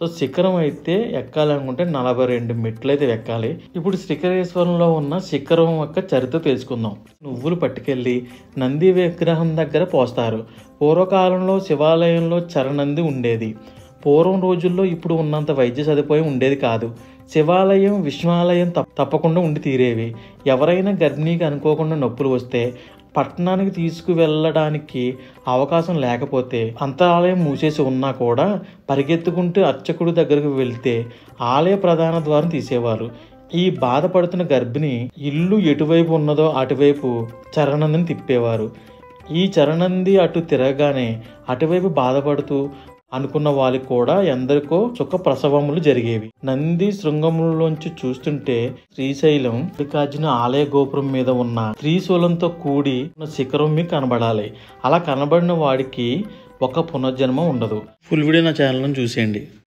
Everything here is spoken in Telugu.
సో శిఖరం అయితే ఎక్కాలనుకుంటే 42 మెట్లు అయితే ఎక్కాలి. ఇప్పుడు శ్రీకరేశ్వరంలో ఉన్న శిఖరం యొక్క చరిత్ర తెలుసుకుందాం. నువ్వులు పట్టుకెళ్ళి నంది విగ్రహం దగ్గర పోస్తారు. పూర్వకాలంలో శివాలయంలో చరనంది ఉండేది. పూర్వం రోజుల్లో ఇప్పుడు ఉన్నంత వైద్య సదుపాయం ఉండేది కాదు. శివాలయం విష్ణువాలయం తప్పకుండా ఉండి తీరేవి. ఎవరైనా గర్భిణీకి అనుకోకుండా నొప్పులు వస్తే పట్టణానికి తీసుకువెళ్ళడానికి అవకాశం లేకపోతే అంత ఆలయం మూసేసి ఉన్నా కూడా పరిగెత్తుకుంటూ అర్చకుడి దగ్గరకు వెళ్తే ఆలయ ప్రధాన ద్వారం తీసేవారు. ఈ బాధపడుతున్న గర్భిణి ఇల్లు ఎటువైపు ఉన్నదో అటువైపు చరణందిని తిప్పేవారు. ఈ చరణంది అటు తిరగగానే అటువైపు బాధపడుతూ అనుకున్న వాళ్ళకి కూడా ఎందరికో సుఖ ప్రసవములు జరిగేవి. నంది శృంగములోంచి చూస్తుంటే శ్రీశైలం మల్లికార్జున ఆలయ గోపురం మీద ఉన్న త్రిశూలంతో కూడి శిఖరం మీకు కనబడాలి. అలా కనబడిన వాడికి ఒక పునర్జన్మ ఉండదు. ఫుల్ వీడియో నా ఛానల్ని చూసేయండి.